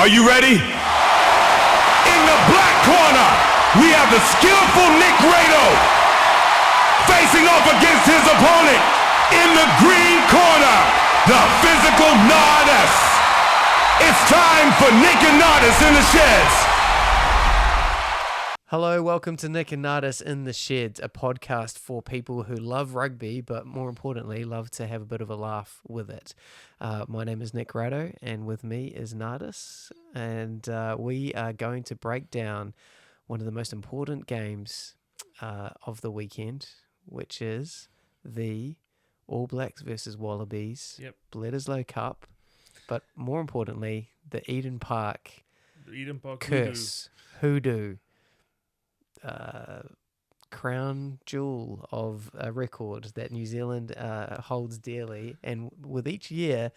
Are you ready? In the black corner, we have the skillful Rado facing off against his opponent. In the green corner, the physical Nardus. It's time for Nick and Nardus in the sheds. Hello, welcome to Nick and Nardus in the Sheds, a podcast for people who love rugby, but more importantly, love to have a bit of a laugh with it. My name is Nick Rado, and with me is Nardus, and we are going to break down one of the most important games of the weekend, which is the All Blacks versus Wallabies, Bledisloe Cup, but more importantly, the Eden Park curse, hoodoo. Crown jewel of a record that New Zealand holds dearly, and with each year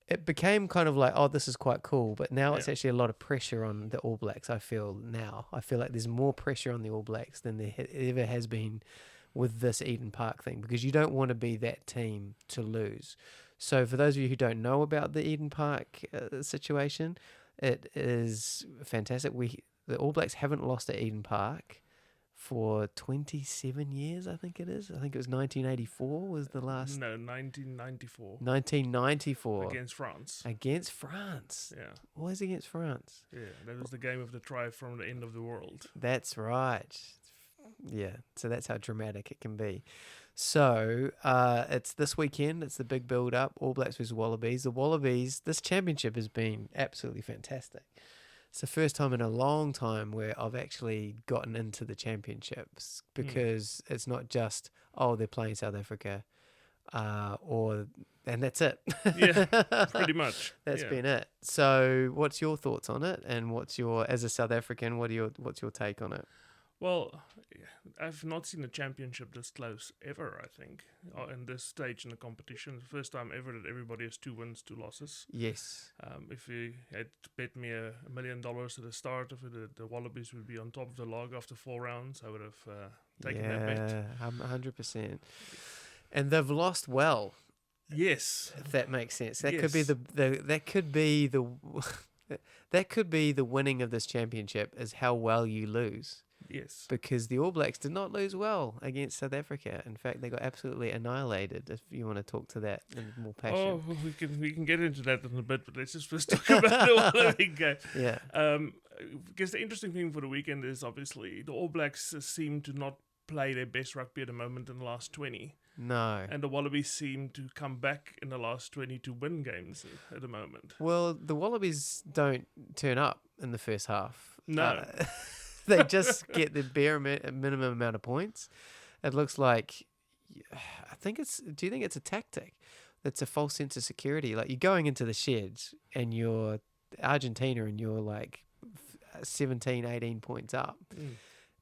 it became kind of like, oh, this is quite cool, but now it's actually a lot of pressure on the All Blacks. I feel like there's more pressure on the All Blacks than there ever has been with this Eden Park thing, because you don't want to be that team to lose. So for those of you who don't know about the Eden Park situation, it is fantastic. The All Blacks haven't lost at Eden Park for 27 years, I think it is. I think it was 1984 was the last... No, 1994. 1994. Against France. Yeah. Always against France. Yeah, that was the game of the try from the end of the world. That's right. Yeah, so that's how dramatic it can be. So it's this weekend. It's the big build-up, All Blacks versus Wallabies. The Wallabies, this championship has been absolutely fantastic. It's the first time in a long time where I've actually gotten into the championships, because it's not just, oh, they're playing South Africa, and that's it. Yeah, pretty much. That's been it. So what's your thoughts on it, and as a South African, what's your take on it? Well, I've not seen a championship this close ever, I think, in this stage in the competition. The first time ever that everybody has 2 wins, 2 losses. Yes. If you had bet me $1 million at the start of it, the Wallabies would be on top of the log after 4 rounds, I would have taken that bet. Yeah, 100%. And they've lost well. Yes. If that makes sense. That could be that could be the winning of this championship, is how well you lose. Yes. Because the All Blacks did not lose well against South Africa. In fact, they got absolutely annihilated, if you want to talk to that in more passion. Oh, we can get into that in a bit, but let's just first talk about the Wallaby game. Yeah. Because the interesting thing for the weekend is obviously the All Blacks seem to not play their best rugby at the moment in the last 20. No. And the Wallabies seem to come back in the last 20 to win games at the moment. Well, the Wallabies don't turn up in the first half. No. They just get the bare minimum amount of points. It looks like, do you think it's a tactic? It's a false sense of security. Like, you're going into the sheds and you're Argentina and you're like 17, 18 points up.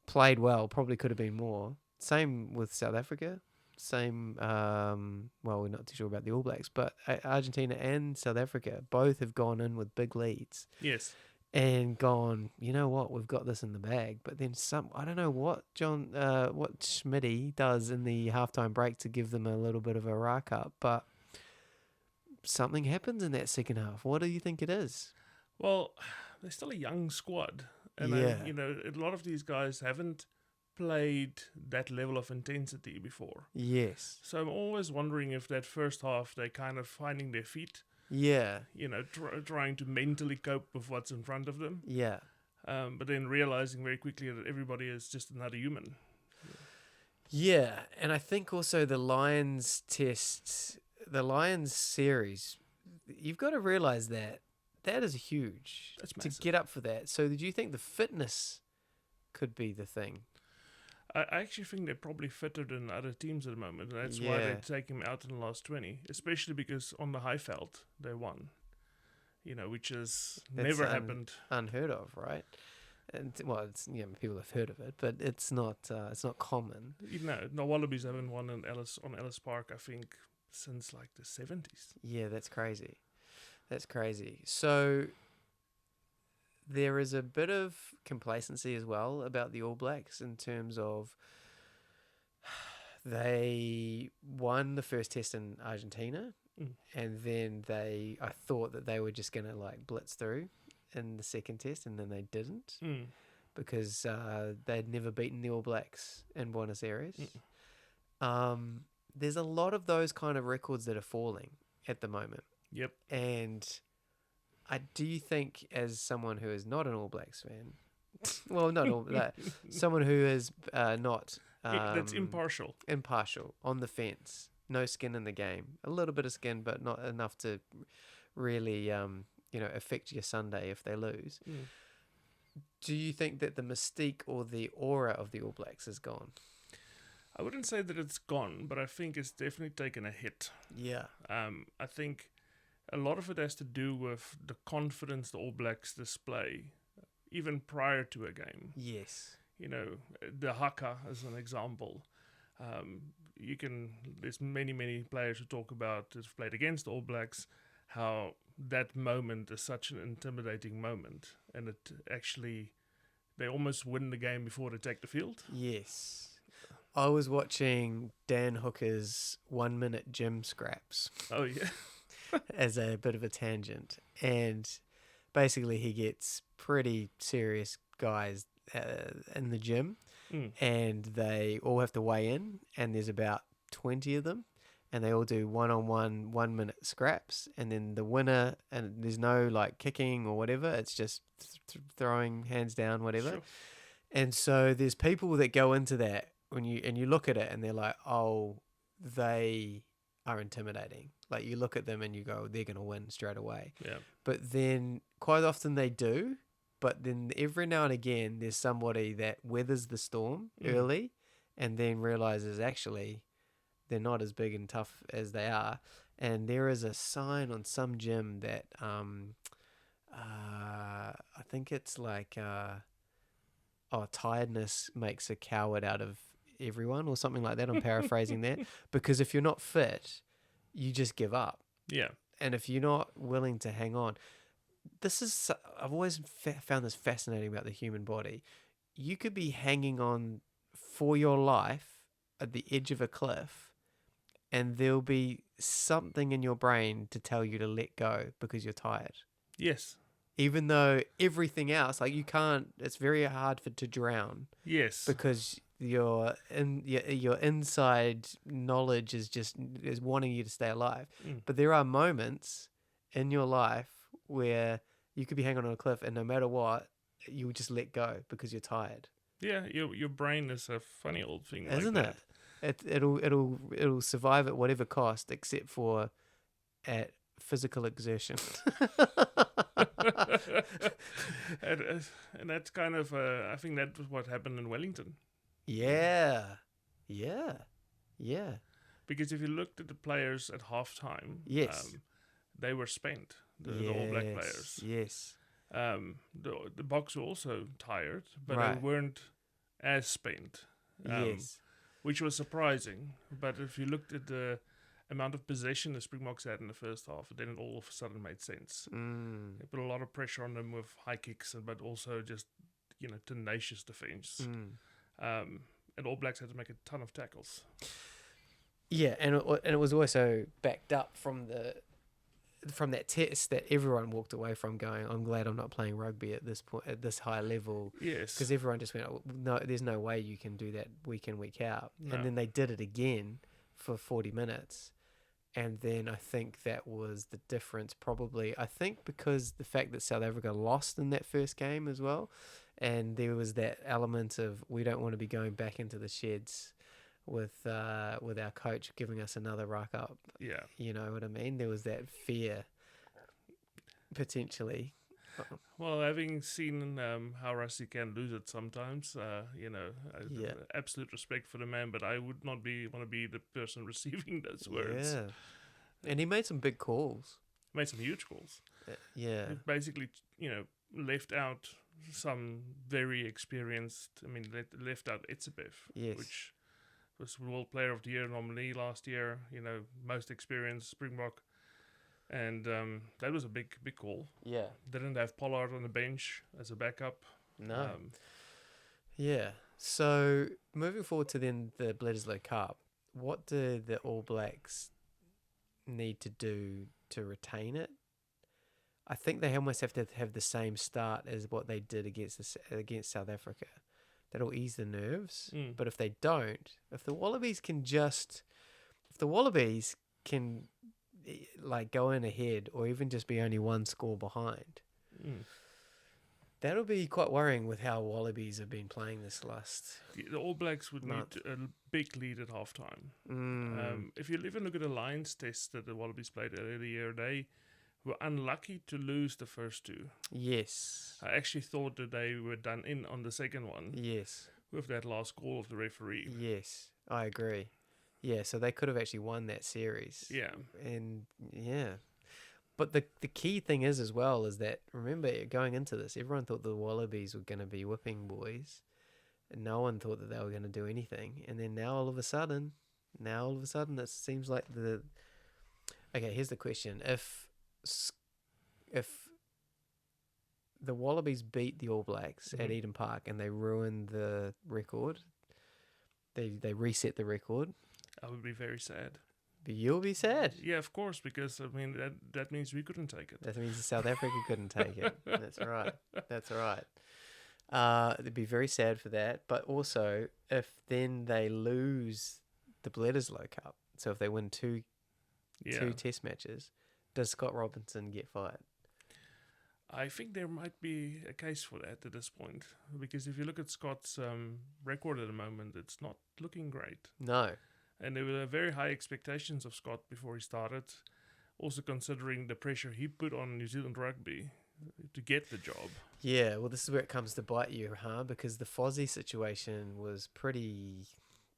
Played well, probably could have been more. Same with South Africa. Same, well, we're not too sure about the All Blacks, but Argentina and South Africa both have gone in with big leads. Yes. And gone, you know what, we've got this in the bag. But then I don't know what what Schmitty does in the halftime break to give them a little bit of a rack up, but something happens in that second half. What do you think it is? Well, they're still a young squad. And, a lot of these guys haven't played that level of intensity before. Yes. So I'm always wondering if that first half they're kind of finding their feet. Yeah. Trying to mentally cope with what's in front of them. Yeah. But then realizing very quickly that everybody is just another human. Yeah. And I think also the Lions series, you've got to realize that is huge. That's to massive. get up for that. So do you think the fitness could be the thing? I actually think they're probably fitter than other teams at the moment. And that's why they take him out in the last 20. Especially because on the high felt, they won. Which has never happened. Unheard of, right? And, well, it's, people have heard of it, but it's not common. The Wallabies haven't won on Ellis Park, I think, since like the 70s. Yeah, that's crazy. So there is a bit of complacency as well about the All Blacks in terms of they won the first test in Argentina and then I thought that they were just going to like blitz through in the second test, and then they didn't because they'd never beaten the All Blacks in Buenos Aires. There's a lot of those kind of records that are falling at the moment. Yep. And do you think, as someone who is not an All Blacks fan, well, not all that, someone who is not that's impartial on the fence, no skin in the game, a little bit of skin, but not enough to really, affect your Sunday if they lose. Do you think that the mystique or the aura of the All Blacks is gone? I wouldn't say that it's gone, but I think it's definitely taken a hit. Yeah. I think a lot of it has to do with the confidence the All Blacks display, even prior to a game. Yes. The haka as an example. There's many players who talk about, who've played against the All Blacks, how that moment is such an intimidating moment, and it actually, they almost win the game before they take the field. Yes. I was watching Dan Hooker's 1 minute gym scraps. Oh, yeah. As a bit of a tangent. And basically he gets pretty serious guys in the gym, and they all have to weigh in, and there's about 20 of them, and they all do 1-on-1 1 minute scraps, and then the winner, and there's no like kicking or whatever, it's just throwing hands down, whatever. Sure. And so there's people that go into that when you look at it and they're like, oh, they are intimidating. Like you look at them and you go, they're going to win straight away. Yeah. But then quite often they do. But then every now and again, there's somebody that weathers the storm early and then realizes actually they're not as big and tough as they are. And there is a sign on some gym that I think it's like, tiredness makes a coward out of everyone or something like that. I'm paraphrasing that. Because if you're not fit, you just give up. Yeah. And if you're not willing to hang on, I've always found this fascinating about the human body. You could be hanging on for your life at the edge of a cliff, and there'll be something in your brain to tell you to let go because you're tired. Yes. Even though everything else, like it's very hard to drown. Yes. Because your inside knowledge is wanting you to stay alive. But there are moments in your life where you could be hanging on a cliff, and no matter what, you just let go because you're tired. Yeah, your brain is a funny old thing, isn't like it? It'll survive at whatever cost, except for at physical exertion. And that's kind of I think that was what happened in Wellington. Yeah. Because if you looked at the players at halftime, yes, they were spent. The All Black players. Yes. The Boks were also tired, but right. they weren't as spent. Yes. Which was surprising. But if you looked at the amount of possession the Springboks had in the first half, then it all of a sudden made sense. They put a lot of pressure on them with high kicks, but also just tenacious defense. And All Blacks had to make a ton of tackles. Yeah, and it was also backed up from that test that everyone walked away from going, I'm glad I'm not playing rugby at this point, at this high level. Yes. Because everyone just went, oh, no, there's no way you can do that week in, week out. No. And then they did it again for 40 minutes. And then I think that was the difference probably. I think because the fact that South Africa lost in that first game as well. And there was that element of we don't want to be going back into the sheds with our coach giving us another ruck up. Yeah. You know what I mean? There was that fear, potentially. Well, having seen how Rusty can lose it sometimes, absolute respect for the man, but I would not want to be the person receiving those words. Yeah. And he made some big calls. Made some huge calls. Yeah. He basically, left out some very experienced, left out Etzebeth, yes. which was World Player of the Year nominee last year, most experienced Springbok. And that was a big call. Yeah. Didn't have Pollard on the bench as a backup. No. Yeah. So moving forward to then the Bledisloe Cup, what do the All Blacks need to do to retain it. I think they almost have to have the same start as what they did against South Africa. That'll ease the nerves. But if they don't, if the Wallabies can like go in ahead or even just be only one score behind, that'll be quite worrying with how Wallabies have been playing this last. The All Blacks would need a big lead at halftime. If you even look at the Lions test that the Wallabies played earlier, they were unlucky to lose the first two. Yes. I actually thought that they were done in on the second one. Yes. With that last call of the referee. Yes, I agree. Yeah, so they could have actually won that series. Yeah. And yeah. But the key thing is as well is that, remember, going into this, everyone thought the Wallabies were going to be whipping boys. And no one thought that they were going to do anything. And then now all of a sudden, it seems like the... Okay, here's the question. If the Wallabies beat the All Blacks at Eden Park and they ruin the record, they reset the record, I would be very sad. You'll be sad. Yeah, of course, because I mean that means we couldn't take it. That means South Africa couldn't take it. That's right. That's right. They'd be very sad for that. But also, if then they lose the Bledisloe Cup, so if they win two test matches, does Scott Robinson get fired? I think there might be a case for that at this point, because if you look at Scott's record at the moment, it's not looking great. No. And there were very high expectations of Scott before he started, also considering the pressure he put on New Zealand rugby to get the job. Yeah, well, this is where it comes to bite you, huh? Because the Fozzie situation was pretty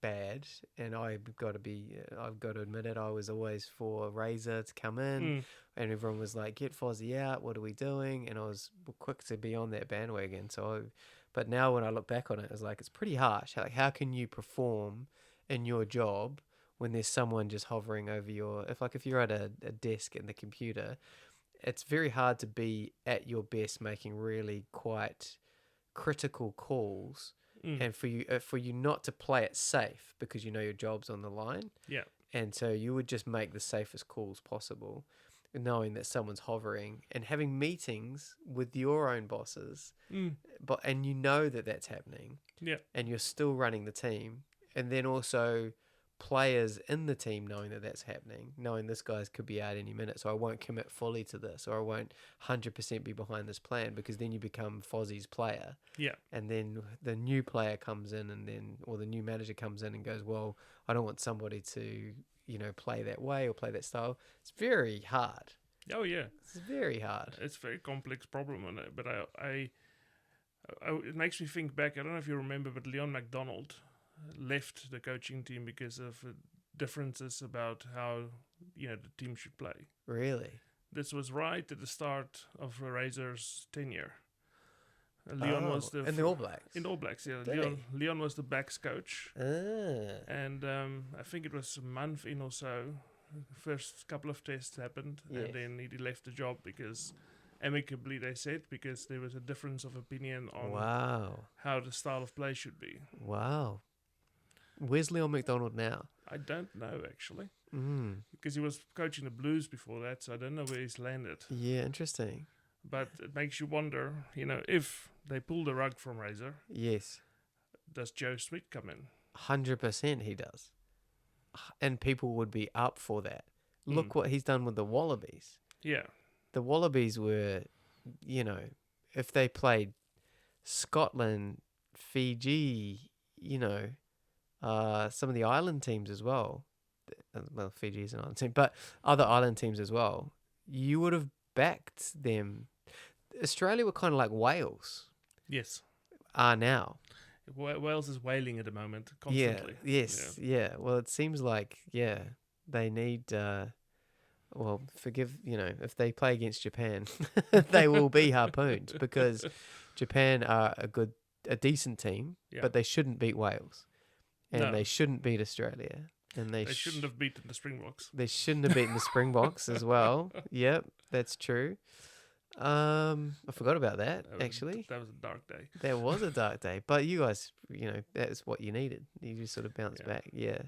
bad, and I've got to admit it, I was always for Razor to come in, and everyone was like, get Fozzie out, what are we doing? And I was quick to be on that bandwagon. But now when I look back on it, it's like, it's pretty harsh. Like, how can you perform in your job when there's someone just hovering over if you're at a desk in the computer, it's very hard to be at your best making really quite critical calls. And for you not to play it safe because you know your job's on the line. Yeah. And so you would just make the safest calls possible, knowing that someone's hovering and having meetings with your own bosses. And you know that that's happening. Yeah. And you're still running the team. And then also players in the team knowing that that's happening, knowing this guy's could be out any minute, so I won't commit fully to this, or I won't 100% be behind this plan, because then you become Fozzie's player. Yeah. And then the new player comes in, or the new manager comes in and goes, well, I don't want somebody to, play that way or play that style. It's very hard. Oh, yeah. It's very hard. It's a very complex problem, but it makes me think back. I don't know if you remember, but Leon MacDonald left the coaching team because of differences about how the team should play. Really? This was right at the start of Razor's tenure. Leon was in the All Blacks. In the All Blacks, yeah. Leon was the backs coach, and I think it was a month in or so. The first couple of tests happened, and then he left the job because, amicably they said, because there was a difference of opinion on how the style of play should be. Wow. Where's Leon MacDonald now? I don't know, actually. Because he was coaching the Blues before that, so I don't know where he's landed. Yeah, interesting. But it makes you wonder, if they pull the rug from Razor. Yes. Does Joe Sweet come in? 100% he does. And people would be up for that. Look what he's done with the Wallabies. Yeah. The Wallabies were, if they played Scotland, Fiji, some of the island teams as well. Well, Fiji is an island team, but other island teams as well. You would have backed them. Australia were kind of like Wales. Yes. Are now. Wales is wailing at the moment, constantly. Yeah. Yes. Yeah. Well, it seems like, they need... if they play against Japan, they will be harpooned, because Japan are a decent team, but they shouldn't beat Wales. And they shouldn't beat Australia. And they shouldn't have beaten the Springboks. They shouldn't have beaten the Springboks as well. Yep, that's true. I forgot about that, actually. That was a dark day. That was a dark day. But you guys, that's what you needed. You just sort of bounced back. Yeah.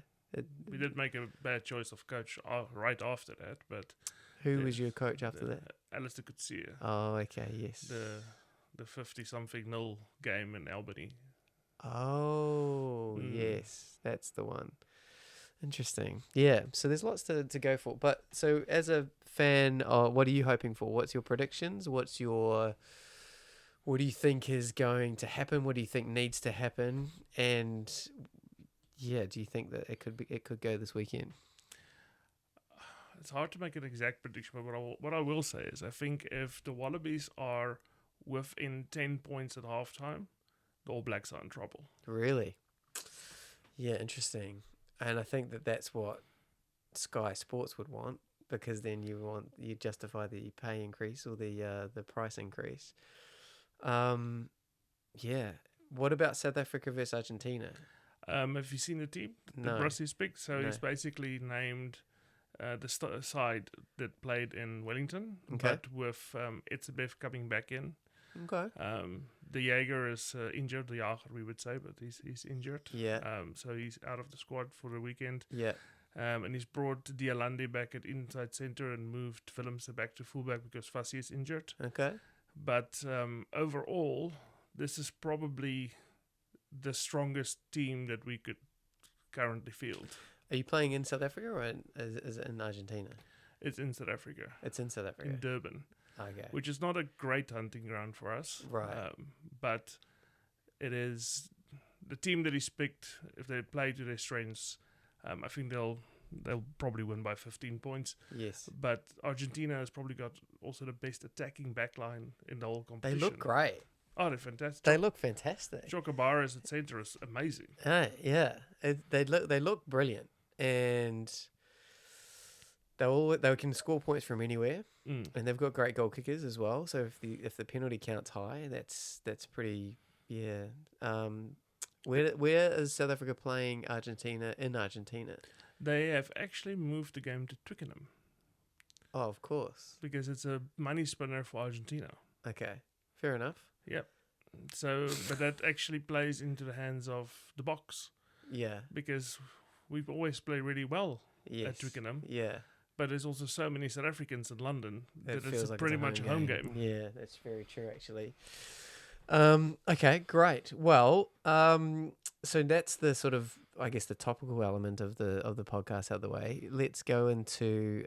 We did make a bad choice of coach right after that, but Who was your coach after that? Alistair Coetzee. Oh, okay, yes. The 50-something nil game in Albany. Oh, yes, that's the one. Interesting. Yeah, so there's lots to go for. But so as a fan, what are you hoping for? What's your predictions? What do you think is going to happen? What do you think needs to happen? And yeah, do you think that it could go this weekend? It's hard to make an exact prediction, but what I will say is I think if the Wallabies are within 10 points at halftime, the All Blacks are in trouble. Really? Yeah, interesting. And I think that's what Sky Sports would want, because then you justify the pay increase or the price increase. Yeah. What about South Africa versus Argentina? Have you seen the team? No. The Brussels pick? So No. he's basically named the side that played in Wellington, Okay. but with Etzebeth coming back in. Okay. The Jaeger is injured, the Jager we would say, but he's injured. Yeah. So he's out of the squad for the weekend. Yeah. And he's brought Dialande back at inside centre and moved Willemse back to fullback because Fassi is injured. Okay. But overall, this is probably the strongest team that we could currently field. Are you playing in South Africa or is it in Argentina? It's in South Africa. It's in South Africa. In Durban. Okay. Which is not a great hunting ground for us. Right. But it is the team that he's picked. If they play to their strengths, I think they'll probably win by 15 points. Yes. But Argentina has probably got also the best attacking backline in the whole They competition. look great. Oh, they're fantastic. They look fantastic. Chocobaras at centre is amazing. Yeah. They look brilliant, and they can score points from anywhere, and they've got great goal kickers as well. So if the penalty count's high, that's pretty. Yeah. Where is South Africa playing Argentina in Argentina? They have actually moved the game to Twickenham Oh, of course. because it's a money spinner for Argentina. Okay, fair enough. Yep. So, but that actually plays into the hands of the Boks Yeah. because we've always played really well Yes. at Twickenham. Yeah. But there's also so many South Africans in London It that feels it's like pretty much a home game. Yeah, that's very true, actually. Okay, great. Well, so that's the sort of, I guess, the topical element of the podcast out of the way. Let's go into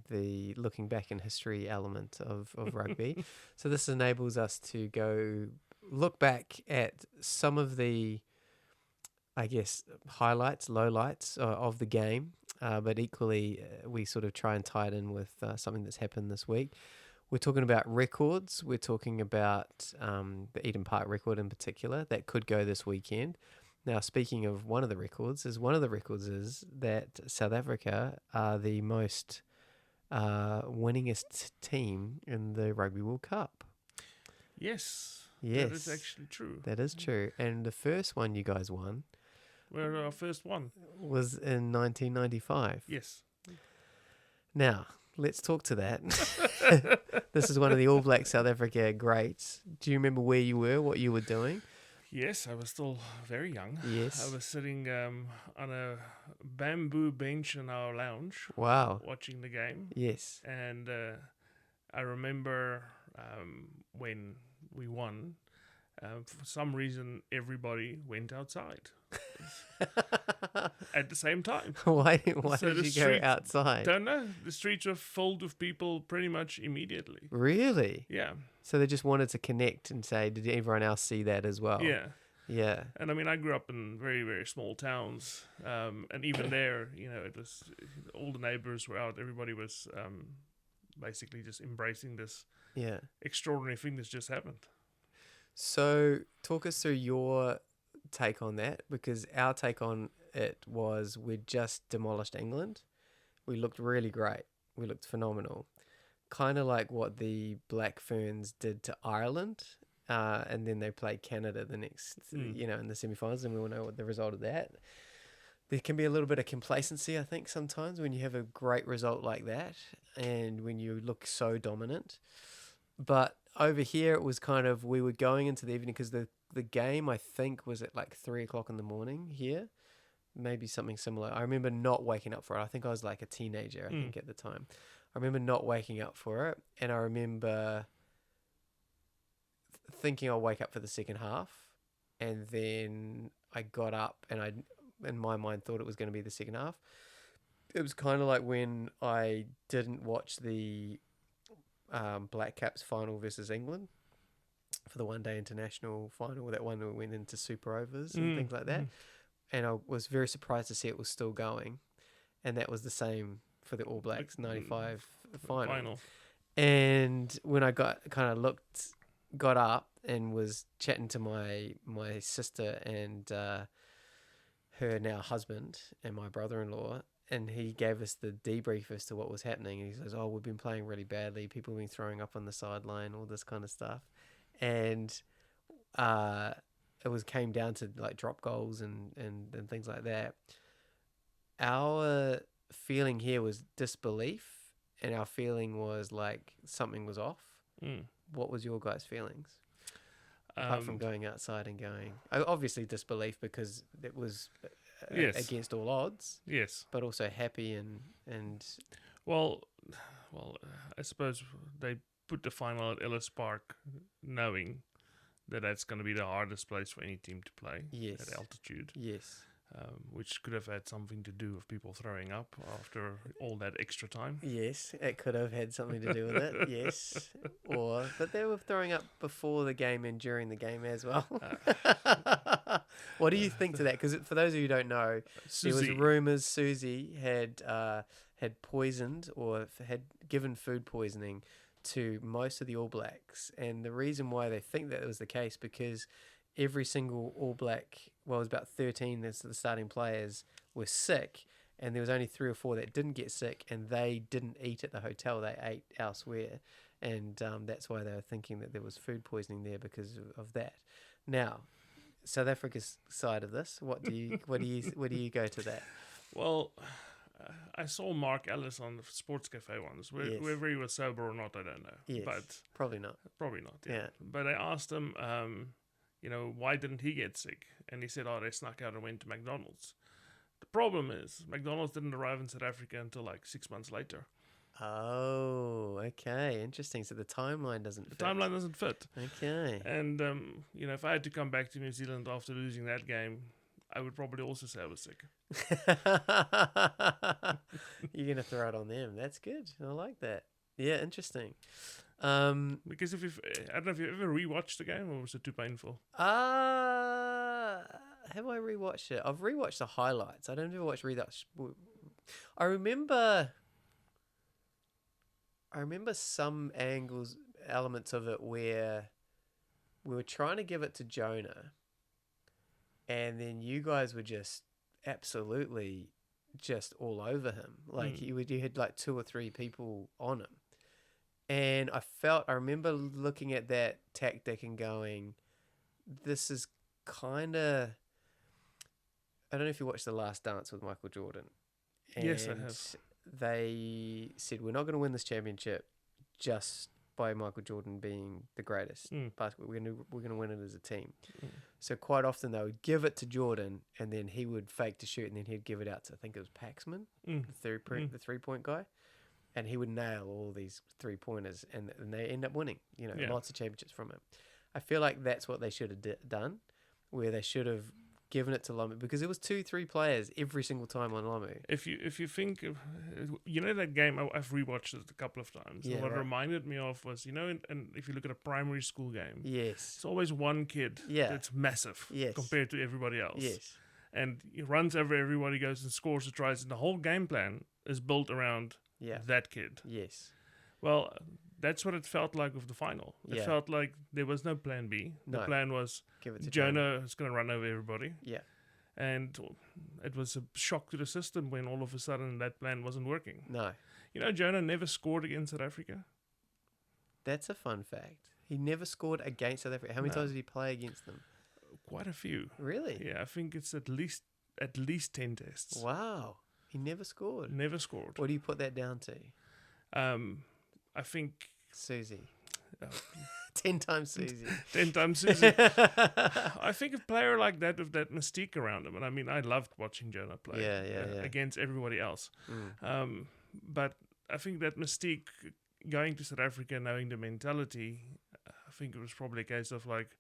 the looking back in history element of rugby. So this enables us to go look back at some of the, I guess, highlights, lowlights of the game, but equally we sort of try and tie it in with something that's happened this week. We're talking about records. We're talking about the Eden Park record in particular that could go this weekend. Now, speaking of one of the records is that South Africa are the most winningest team in the Rugby World Cup. Yes. Yes. That is actually true. That is true. And the first one you guys won We're our first one. was in 1995. Yes. Now, let's talk to that. This is one of the All Black South Africa greats. Do you remember where you were, what you were doing? Yes, I was still very young. Yes. I was sitting on a bamboo bench in our lounge Wow. watching the game. Yes. And I remember when we won, for some reason, everybody went outside at the same time. Why So did the you go street- outside? Don't know. The streets were filled with people pretty much immediately. Really? Yeah. So they just wanted to connect and say, did everyone else see that as well? Yeah. Yeah. And I mean, I grew up in very, very small towns. And even there, it was all the neighbors were out. Everybody was basically just embracing this Yeah. extraordinary thing that's just happened. So talk us through your take on that, because our take on it was we'd just demolished England. We looked really great. We looked phenomenal. Kind of like what the Black Ferns did to Ireland. And then they played Canada the next, in the semi-finals, and we all know what the result of that. There can be a little bit of complacency, I think, sometimes when you have a great result like that and when you look so dominant. But over here, it was kind of, we were going into the evening because the game, I think, was at like 3 o'clock in the morning here. maybe something similar. I remember not waking up for it. I think I was like a teenager, I think, at the time. I remember not waking up for it, and I remember thinking I'll wake up for the second half, and then I got up, and I, in my mind, thought it was going to be the second half. It was kind of like when I didn't watch the Black Caps final versus England for the one-day international final, that one that went into super overs and things like that. And I was very surprised to see it was still going. And that was the same for the All Blacks 95 final. And when I got up and was chatting to my sister and her now husband and my brother-in-law, and he gave us the debrief as to what was happening. And he says, "Oh, we've been playing really badly. People have been throwing up on the sideline, all this kind of stuff." And it came down to like drop goals and things like that. Our feeling here was disbelief, and our feeling was like something was off. What was your guys' feelings? Apart from going outside and going, obviously disbelief because it was against all odds. Yes, but also happy and well, I suppose they put the final at Ellis Park, knowing that that's going to be the hardest place for any team to play at altitude. Yes. Which could have had something to do with people throwing up after all that extra time. Yes, it could have had something to do with it. Yes, but they were throwing up before the game and during the game as well. What do you think to that? Because for those of you who don't know, there was rumours Susie had poisoned or had given food poisoning to most of the All Blacks, and the reason why they think that was the case because every single All Black, well, it was about 13 of the starting players were sick, and there was only 3 or 4 that didn't get sick, and they didn't eat at the hotel, they ate elsewhere, and that's why they were thinking that there was food poisoning there because of that. Now, South Africa's side of this, what do you go to that? Well, I saw Mark Ellis on the Sports Cafe once. Whether he was sober or not, I don't know. Yes, but probably not. Yeah. But I asked him, why didn't he get sick? And he said, they snuck out and went to McDonald's. The problem is, McDonald's didn't arrive in South Africa until like 6 months later. Oh, okay. Interesting. So the timeline doesn't fit. The timeline doesn't fit. Okay. And, if I had to come back to New Zealand after losing that game, I would probably also say I was sick. You're going to throw it on them. That's good. I like that. Yeah, interesting. Because I don't know if you ever rewatched the game, or was it too painful? Have I rewatched it? I've rewatched the highlights. I don't ever watch rewatch. I remember some elements of it where we were trying to give it to Jonah, and then you guys were just absolutely just all over him. Like you had like 2 or 3 people on him. And I remember looking at that tactic and going, this is kind of, I don't know if you watched The Last Dance with Michael Jordan. And yes, I have. They said, we're not going to win this championship just by Michael Jordan being the greatest basketball. We're going to win it as a team. So quite often they would give it to Jordan, and then he would fake to shoot, and then he'd give it out to, I think it was Paxman, the 3-point guy. And he would nail all these 3-pointers, and they end up winning, lots of championships from it. I feel like that's what they should have done, where they should have given it to Lamu, because it was 2-3 players every single time on Lamu. If you think, that game, I've rewatched it a couple of times. Yeah, and what right. reminded me of was, and if you look at a primary school game, yes, it's always one kid that's massive compared to everybody else. Yes. And he runs over everybody, goes and scores or tries, and the whole game plan is built around that kid. Yes. Well, that's what it felt like with the final. It felt like there was no plan B. The plan was Jonah is going to run over everybody. Yeah. And it was a shock to the system when all of a sudden that plan wasn't working. No. Jonah never scored against South Africa. That's a fun fact. He never scored against South Africa. How many times did he play against them? Quite a few. Really? Yeah, I think it's at least 10 tests. Wow. He never scored. Never scored. What do you put that down to? I think Susie. 10 times Susie. 10 times Susie. I think a player like that with that mystique around him, and I mean, I loved watching Jonah play against everybody else. But I think that mystique, going to South Africa, knowing the mentality, I think it was probably a case of like,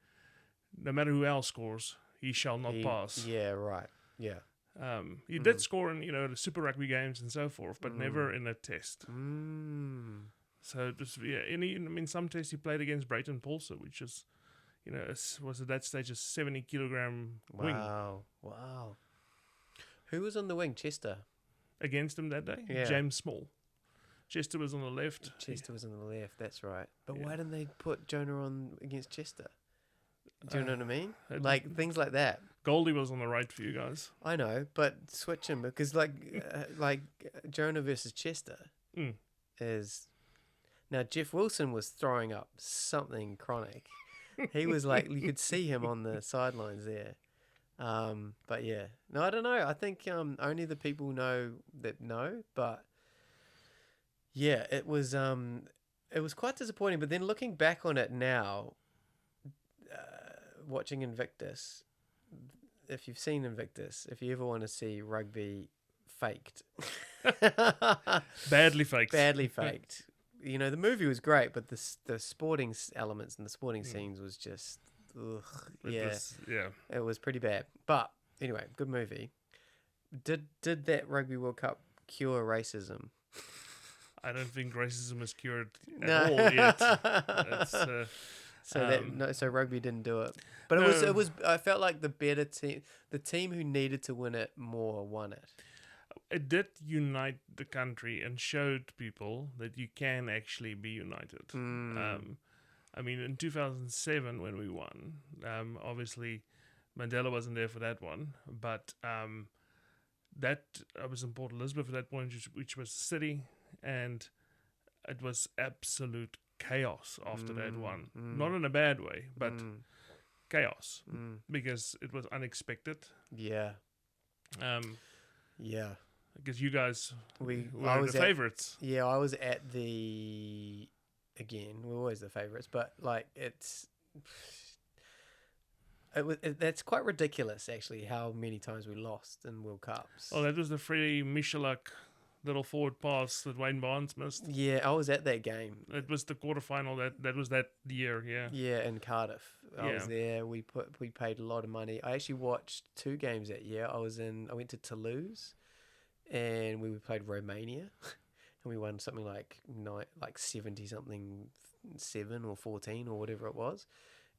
no matter who else scores, he shall not pass. Yeah, right. Yeah. He did score in, the Super Rugby games and so forth, but never in a test. So just some tests he played against Brayton Paulser, which is, was at that stage a 70-kilogram wing. Wow. Who was on the wing? Chester. Against him that day? Yeah. James Small. Chester was on the left. Chester was on the left, that's right. But why didn't they put Jonah on against Chester? Do you know what I mean? Like, things like that. Goldie was on the right for you guys. I know, but switch him because, like Jonah versus Chester is... Now, Jeff Wilson was throwing up something chronic. He was like, you could see him on the sidelines there. But yeah, no, I don't know. I think only the people know, but yeah, it was quite disappointing. But then looking back on it now, watching Invictus, if you've seen Invictus, if you ever want to see rugby faked, badly faked. The movie was great, but the sporting elements and the sporting scenes was just, it was pretty bad. But anyway, good movie. Did that Rugby World Cup cure racism? I don't think racism is cured at all yet. So rugby didn't do it, but it was. I felt like the better team, the team who needed to win it more, won it. It did unite the country and showed people that you can actually be united. I mean, in 2007 when we won, obviously Mandela wasn't there for that one, but I was in Port Elizabeth at that point, which was a city, and it was absolute chaos after that one. Not in a bad way, but chaos because it was unexpected. Yeah. Yeah. Because you guys were the favourites. Yeah, I was at we're always the favourites, but like that's quite ridiculous actually how many times we lost in World Cups. Oh, that was the Freddie Michalak little forward pass that Wayne Barnes missed. Yeah, I was at that game. It was the quarterfinal that was that year, yeah. Yeah, in Cardiff. I was there. We paid a lot of money. I actually watched 2 games that year. I went to Toulouse and we played Romania and we won something like 70 something 7 or 14 or whatever it was.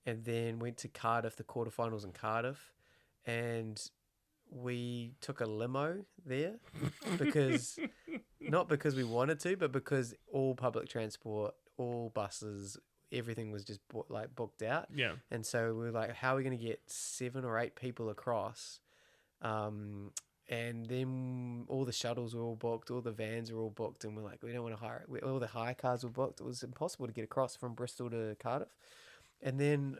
And then went to Cardiff, the quarterfinals in Cardiff, and we took a limo there not because we wanted to, but because all public transport, all buses, everything was just booked out. Yeah. And so we were like, how are we going to get 7 or 8 people across? And then all the shuttles were all booked, all the vans were all booked, and we're like, we don't want to hire it. All the hire cars were booked. It was impossible to get across from Bristol to Cardiff. And then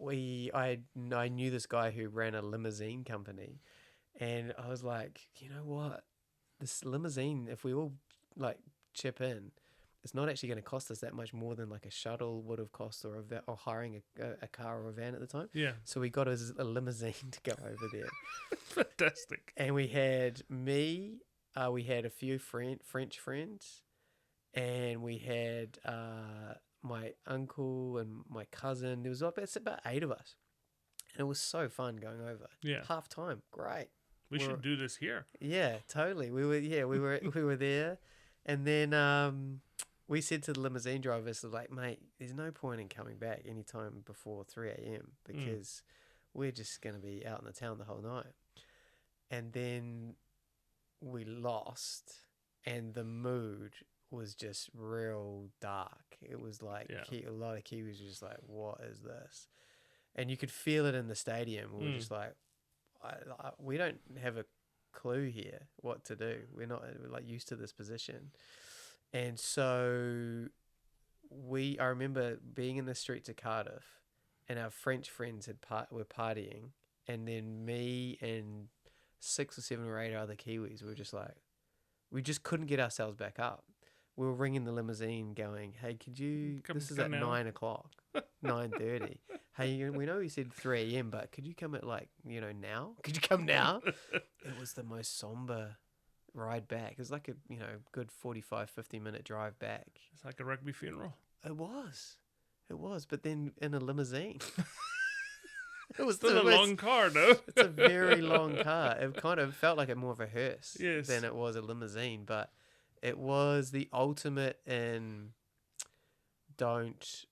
I knew this guy who ran a limousine company, and I was like, you know what? This limousine, if we all chip in, it's not actually going to cost us that much more than like a shuttle would have cost or hiring a car or a van at the time. Yeah. So we got a limousine to go over there. Fantastic. And we had we had a few French friends, and we had my uncle and my cousin. There was about 8 of us. And it was so fun going over. Yeah. Half time. Great. We should do this here. Yeah, totally. We were there. And then we said to the limousine drivers, like, mate, there's no point in coming back anytime before 3 a.m. because we're just going to be out in the town the whole night. And then we lost, and the mood was just real dark. It was like a lot of Kiwis were just like, what is this? And you could feel it in the stadium. We were just like, we don't have a clue here what to do. We're not used to this position. And so I remember being in the streets of Cardiff, and our French friends were partying, and then me and 6 or 7 or 8 other Kiwis were just like, we just couldn't get ourselves back up. we were ringing the limousine going, hey, could you, this is come at now. 9 o'clock, 9:30. Hey, we know you said 3 a.m., but could you come at like, now? Could you come now? It was the most somber ride back. It was like a, good 45, 50-minute drive back. It's like a rugby funeral. It was. But then in a limousine. It was Still a long car, no? It's a very long car. It kind of felt like more of a hearse Yes. than it was a limousine, but it was the ultimate in don't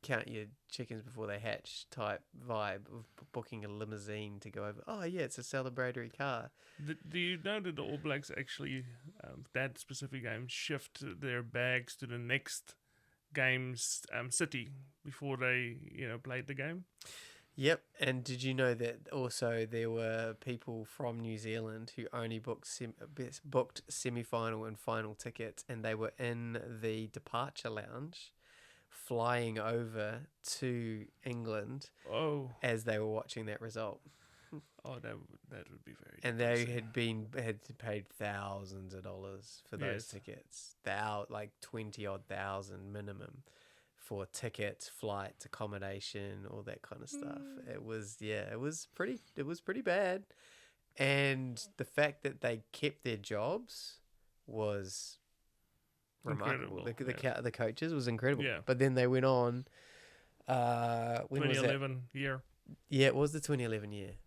count your chickens before they hatch type vibe of booking a limousine to go over. Oh, yeah, it's a celebratory car. Do you know that the All Blacks actually, that specific game, shift their bags to the next game's city before they, played the game? Yep, and did you know that also there were people from New Zealand who only booked semi-final and final tickets, and they were in the departure lounge flying over to England as they were watching that result. Oh, that would be very. And they had paid thousands of dollars for those tickets, like 20-odd thousand minimum. For tickets, flights, accommodation, all that kind of stuff. It was pretty bad. And the fact that they kept their jobs was remarkable. The coaches was incredible. Yeah. But then they went on. When 2011 year. Yeah, it was the 2011 year.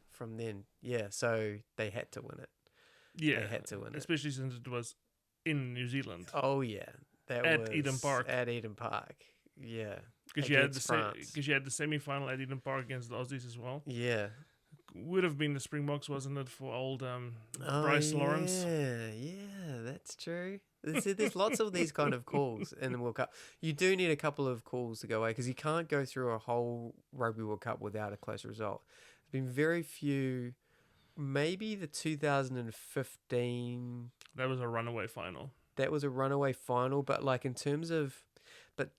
From then, so they had to win it. Yeah, they had to win it, especially since it was in New Zealand. Oh yeah. At Eden Park. At Eden Park, yeah. Because you had the semi-final at Eden Park against the Aussies as well. Yeah. Would have been the Springboks, wasn't it, for old Bryce Lawrence? Yeah, that's true. There's lots of these kind of calls in the World Cup. You do need a couple of calls to go away because you can't go through a whole Rugby World Cup without a close result. There's been very few. Maybe the 2015. That was a runaway final. That was a runaway final, but like in terms of, that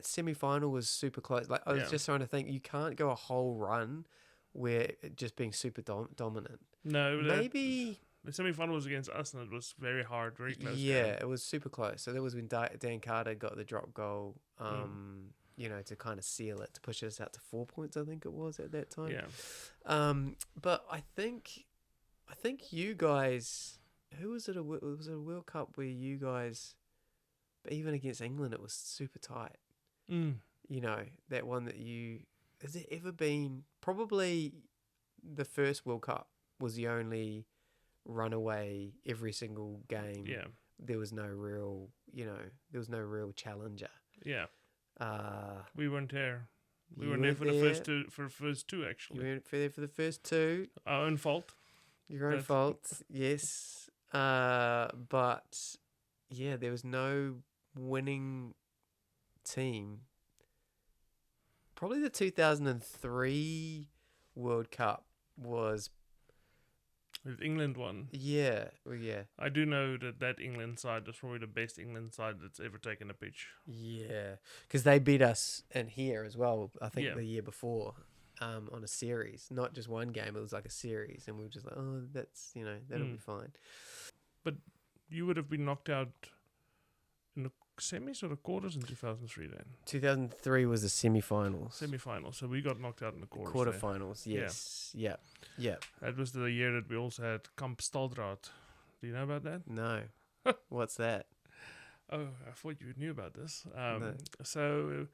semi-final was super close. Like I was just trying to think, you can't go a whole run where it just being super dominant. No, maybe the semi-final was against us, and it was very hard, very close. Yeah, it was super close. So that was when Dan Carter got the drop goal, to kind of seal it, to push us out to 4 points. I think it was at that time. Yeah. But I think you guys. Who was it? Was it a World Cup where you guys, even against England, it was super tight? That one that you. Has there ever been? Probably the first World Cup was the only runaway every single game. Yeah. There was no real, challenger. Yeah. We weren't there. We weren't there for the first two actually. You weren't there for the first two. Our own fault. Your own fault. Yes. But yeah, there was no winning team. Probably the 2003 World Cup was. With England won. Yeah, well, yeah. I do know that England side was probably the best England side that's ever taken a pitch. Yeah, because they beat us in here as well, I think the year before, on a series. Not just one game, it was like a series. And we were just like, oh, that's, that'll be fine. But you would have been knocked out in the semis or the quarters in 2003 then? 2003 was the semi-finals. Semi-finals. So we got knocked out in the quarters. Quarterfinals, yes. Yeah. That was the year that we also had Kamp Staldraad. Do you know about that? No. What's that? Oh, I thought you knew about this. No. So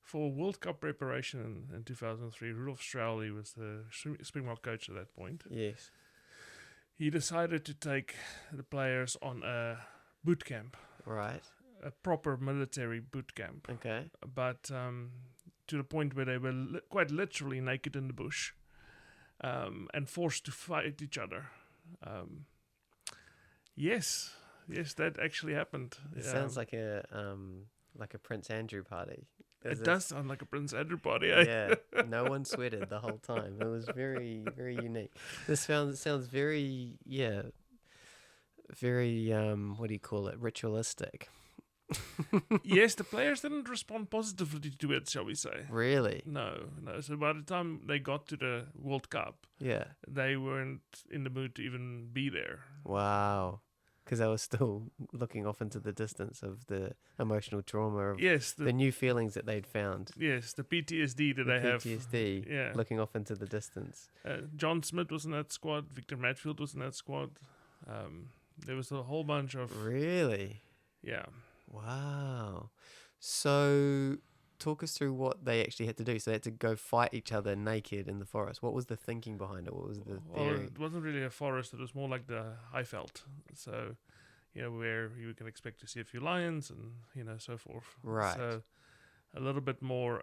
for World Cup preparation in 2003, Rudolf Strauly was the Springbok coach at that point. Yes. He decided to take the players on a boot camp. Right. A proper military boot camp. Okay. But to the point where they were quite literally naked in the bush and forced to fight each other. Yes, that actually happened. It sounds like a Prince Andrew party. It does sound like a Prince Andrew party. Yeah, no one sweated the whole time. It was very, very unique. This sounds very, very what do you call it? Ritualistic. Yes, the players didn't respond positively to it, shall we say? Really? No. So by the time they got to the World Cup, they weren't in the mood to even be there. Wow. because they were still looking off into the distance of the emotional trauma of Yes, the new feelings that they'd found. yes, the PTSD that The they have. PTSD, Yeah. looking off into the distance. John Smith was in that squad. Victor Matfield was in that squad. There was a whole bunch of Really? yeah. Wow. So, talk us through what they actually had to do. So they had to go fight each other naked in the forest. What was the thinking behind it? What was the Well, theory? it wasn't really a forest. It was more like the Highveld. So, where you can expect to see a few lions and so forth. Right. So, a little bit more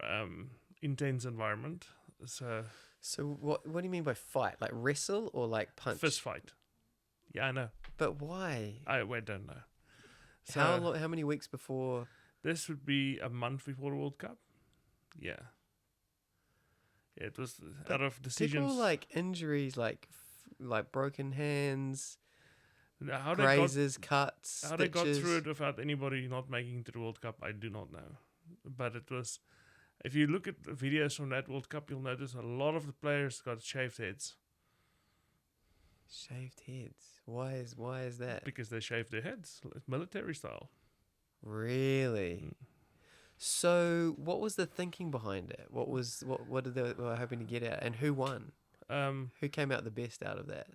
intense environment. So what do you mean by fight? Like wrestle or like punch? fist fight. Yeah, I know. But why? I don't know. So How many weeks before? this would be a month before the World Cup. Yeah. It was out of decisions. People like injuries, like broken hands, How grazes, cuts, How they got stitches. through it without anybody not making it to the World Cup, I do not know. But it was, if you look at the videos from that World Cup, you'll notice a lot of the players got shaved heads. Shaved heads. Why is that? Because they shaved their heads, military style. Really? Mm. So, what was the thinking behind it? What did they were hoping to get at, and who won? Who came out the best out of that?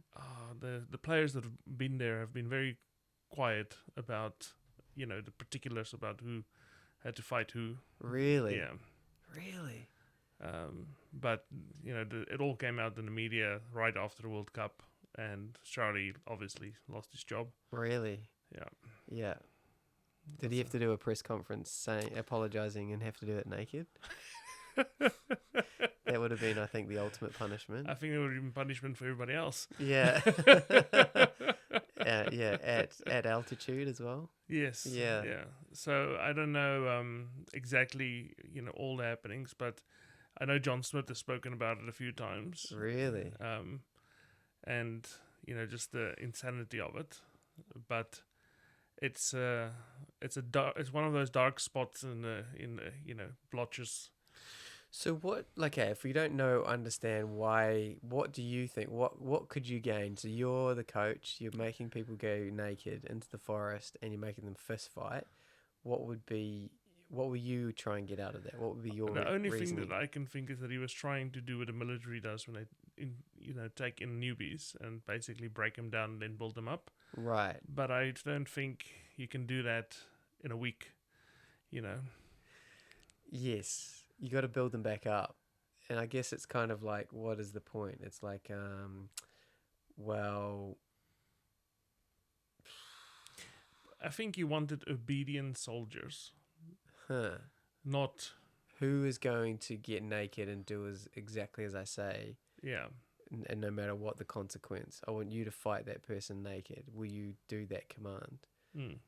The players that have been there have been very quiet about, the particulars about who had to fight who. Really? Yeah. Really? But, it all came out in the media right after the World Cup. And Charlie obviously lost his job. Really? Yeah. Yeah. Did he have to do a press conference apologizing and have to do it naked? That would have been, I think, the ultimate punishment. I think it would have been punishment for everybody else. Yeah. Yeah. At altitude as well. Yes. Yeah. Yeah. So I don't know exactly, all the happenings, but I know John Smith has spoken about it a few times. Really? And just the insanity of it, but it's one of those dark spots in the blotches. So what? If we don't understand why, what do you think? What could you gain? So you're the coach. You're making people go naked into the forest, and you're making them fist fight. What will you try and get out of that? What would be your The only reasoning? thing that I can think is that he was trying to do what the military does when they take in newbies and basically break them down and then build them up. Right. But I don't think you can do that in a week. Yes, you got to build them back up, and I guess it's kind of like, what is the point? It's like, well, I think he wanted obedient soldiers, not who is going to get naked and do exactly as I say, yeah. and no matter what the consequence. I want you to fight that person naked. Will you do that command?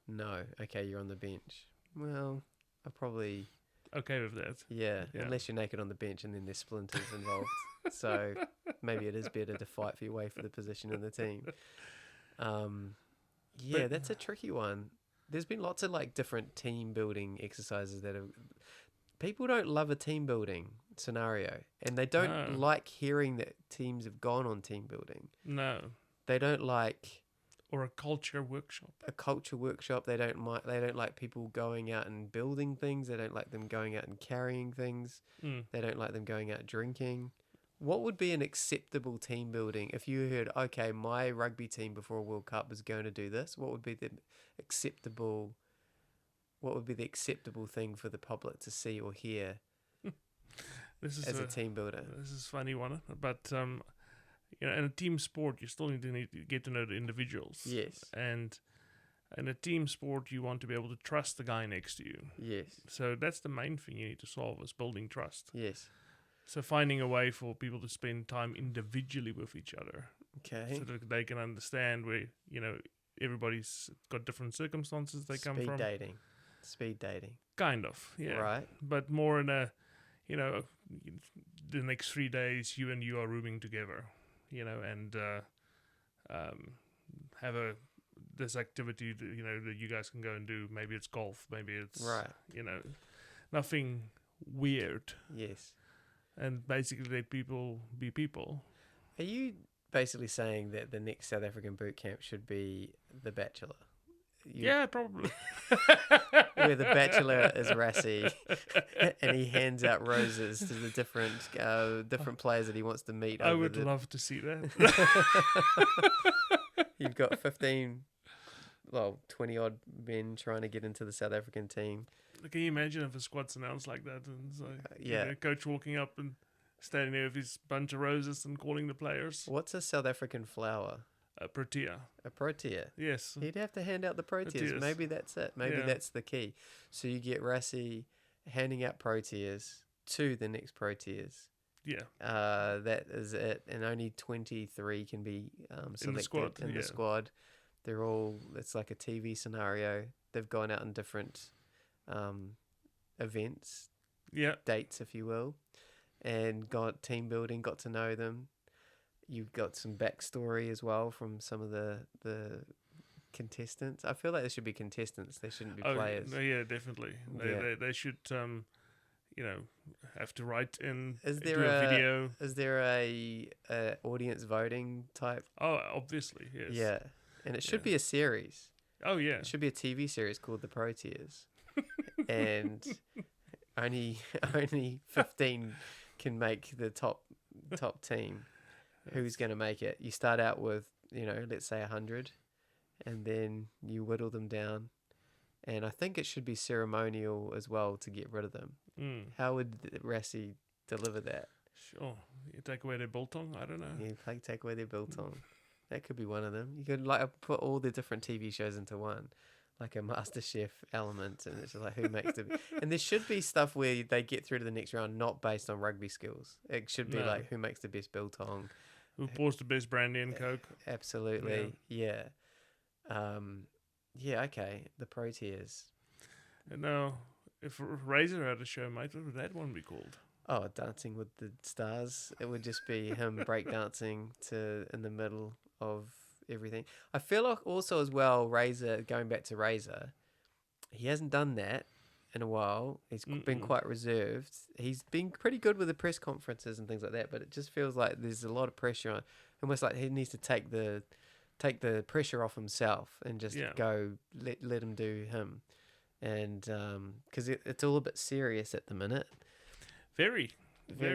No. Okay, you're on the bench. Well, I probably... Okay with that. Yeah, unless you're naked on the bench and then there's splinters involved. So maybe it is better to fight for your way for the position in the team. Yeah, that's a tricky one. There's been lots of different team building exercises that have... People don't love a team building scenario, and they don't like hearing that teams have gone on team building. No. They don't like... Or a culture workshop. A culture workshop. They don't like people going out and building things. They don't like them going out and carrying things. They don't like them going out drinking. What would be an acceptable team building if you heard, okay, my rugby team before a World Cup is going to do this? What would be the acceptable thing for the public to see or hear as a team builder? This is a funny one, but in a team sport, you still need to get to know the individuals. Yes. And in a team sport, you want to be able to trust the guy next to you. Yes. So that's the main thing you need to solve, is building trust. Yes. So finding a way for people to spend time individually with each other. Okay. So that they can understand where, everybody's got different circumstances they come from. Speed dating. Kind of, yeah. Right. But more in a, the next 3 days, you and you are rooming together, and have this activity that you guys can go and do. Maybe it's golf, maybe it's right. Nothing weird. Yes. And basically let people be people. Are you basically saying that the next South African boot camp should be the Batchelor? Yeah, probably. where the Batchelor is Rassi, and he hands out roses to the different players that he wants to meet. I would love to see that. You've got 20 odd men trying to get into the South African team. Can you imagine if a squad's announced like that, and it's like, yeah, coach walking up and standing there with his bunch of roses and calling the players? What's a South African flower? A protea. A protea. Yes. He'd have to hand out the proteas. Maybe that's it. Maybe that's the key. So you get Rassi handing out proteas to the next proteas. Yeah. That is it. And only 23 can be selected in the squad. They're all, it's like a TV scenario. They've gone out in different events. Yeah. Dates, if you will. And got team building, got to know them. You've got some backstory as well from some of the contestants. I feel like they should be contestants. They shouldn't be players. No, yeah, definitely. They should, have to write in. Is there a video? Is there a audience voting type? Oh, obviously, yes. Yeah, and it should be a series. Oh yeah, it should be a TV series called The Proteas, and only 15 can make the top team. Who's going to make it? You start out with, let's say 100, and then you whittle them down. And I think it should be ceremonial as well to get rid of them. How would Rassi deliver that? Sure. You take away their biltong? I don't know. You take away their biltong. That could be one of them. You could put all the different TV shows into one, like a MasterChef element, and it's just like who makes the. And there should be stuff where they get through to the next round, not based on rugby skills. It should be like who makes the best biltong. Who pours the best brandy and Coke? Absolutely, yeah. Okay. The Proteas. And now, if Razor had a show, mate, what would that one be called? Oh, Dancing with the Stars. It would just be him breakdancing in the middle of everything. I feel like also as well, Razor, going back to Razor, he hasn't done that in a while. He's been quite reserved. He's been pretty good with the press conferences and things like that, but it just feels like there's a lot of pressure on, almost like he needs to take the pressure off himself and just go let him do him. And because it's all a bit serious at the minute. Very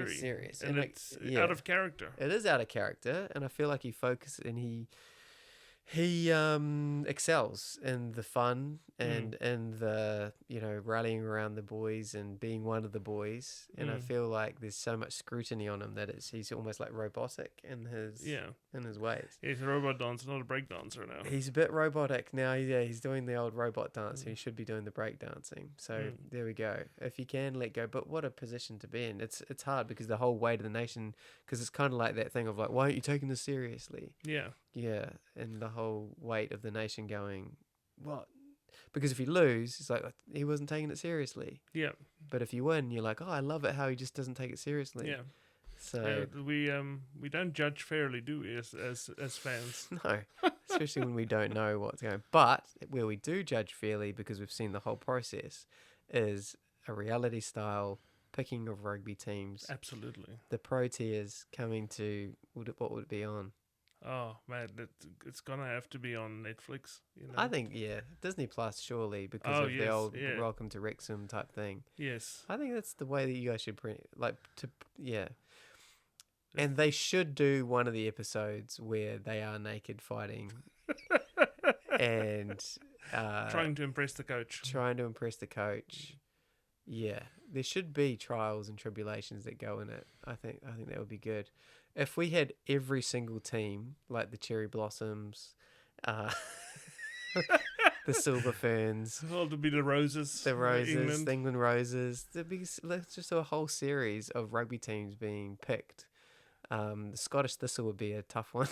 serious, and it's out of character. It is out of character, and I feel like he focuses and he excels in the fun and in the rallying around the boys and being one of the boys. And I feel like there's so much scrutiny on him that he's almost like robotic in his ways. He's a robot dancer, not a break dancer now. He's a bit robotic now. Yeah, he's doing the old robot dance. He should be doing the break dancing. So there we go. If you can let go, but what a position to be in. It's hard because the whole weight of the nation. Because it's kind of like that thing of like, why aren't you taking this seriously? Yeah. Yeah, and the whole weight of the nation going, what? Because if you lose, it's like he wasn't taking it seriously. Yeah. But if you win, you're like, oh, I love it how he just doesn't take it seriously. Yeah. So we don't judge fairly, do we, as fans? No, especially when we don't know what's going. But where we do judge fairly, because we've seen the whole process, is a reality style picking of rugby teams. Absolutely. The Proteas coming to what would it be on? Oh man, it's gonna have to be on Netflix. I think Disney Plus surely because of the old Welcome to Wrexham type thing. Yes, I think that's the way that you guys should And they should do one of the episodes where they are naked fighting and trying to impress the coach. Yeah, there should be trials and tribulations that go in it. I think that would be good. If we had every single team, like the Cherry Blossoms, the Silver Ferns, to be the Roses, England Roses, let's just do a whole series of rugby teams being picked. The Scottish Thistle would be a tough one.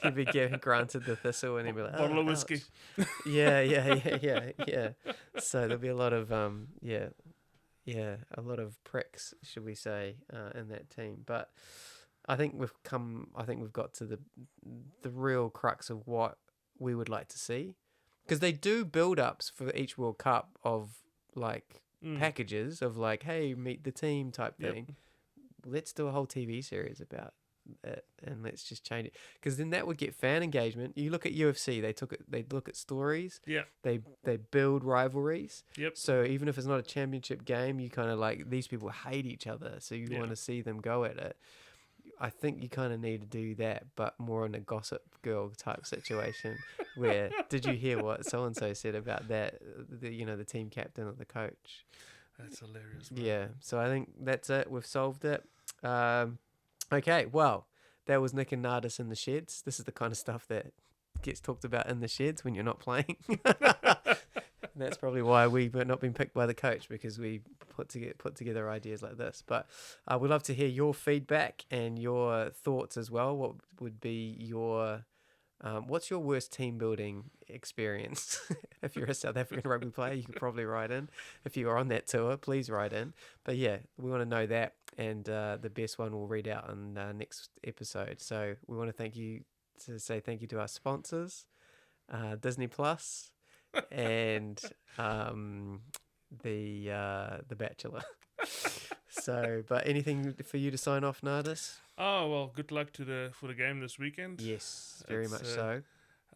He'd be granted the Thistle and he'd be like, bottle of whiskey. Yeah. So there'll be a lot of a lot of pricks, should we say, in that team. But I think we've got to the real crux of what we would like to see, because they do build-ups for each World Cup of like packages of like, hey, meet the team type thing. Let's do a whole TV series about it and let's just change it, because then that would get fan engagement. You look at UFC, they look at stories, Yeah. they build rivalries. Yep. So even if it's not a championship game, you kind of like, these people hate each other, so you want to see them go at it. I think you kind of need to do that, but more in a Gossip Girl type situation where, did you hear what so and so said about that, the team captain or the coach? That's hilarious, man. Yeah, so I think that's it. We've solved it. Okay, well, that was Nick and Nardus in the sheds. This is the kind of stuff that gets talked about in the sheds when you're not playing. And that's probably why we've not been picked by the coach, because we put together ideas like this. But we'd love to hear your feedback and your thoughts as well. What would be your what's your worst team building experience? If you're a South African rugby player, you could probably write in. If you are on that tour, please write in. But yeah, we want to know that, and the best one we'll read out on next episode. So we want to say thank you to our sponsors, Disney Plus, and the Batchelor. So, but anything for you to sign off, Nardus? Oh well, good luck for the game this weekend. Yes, very much so.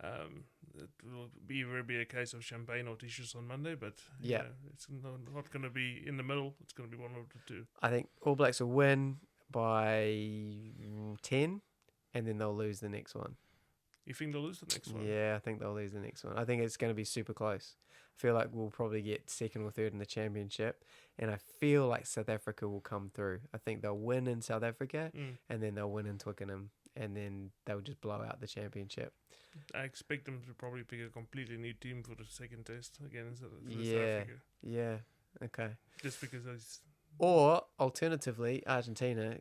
It will be a case of champagne or tissues on Monday, but yeah, it's not going to be in the middle. It's going to be one of the two. I think All Blacks will win by 10, and then they'll lose the next one. You think they'll lose the next one? Yeah, I think they'll lose the next one. I think it's going to be super close. I feel like we'll probably get second or third in the championship, and I feel like South Africa will come through. I think they'll win in South Africa, and then they'll win in Twickenham, and then they'll just blow out the championship. I expect them to probably pick a completely new team for the second test against South Africa. Yeah, okay. Just because Or alternatively, Argentina.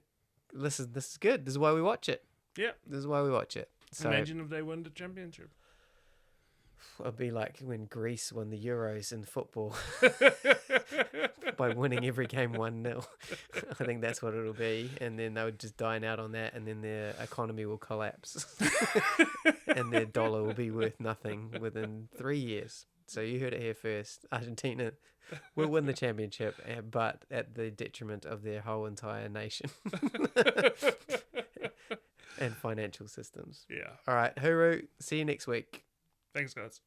This is good. This is why we watch it. Yeah, this is why we watch it. So imagine if they win the championship. It'll be like when Greece won the Euros in football by winning every game 1-0. I think that's what it'll be. And then they would just dine out on that, and then their economy will collapse. And their dollar will be worth nothing within 3 years. So you heard it here first. Argentina will win the championship, but at the detriment of their whole entire nation. And financial systems. Yeah. All right, Huru, see you next week. Thanks, guys.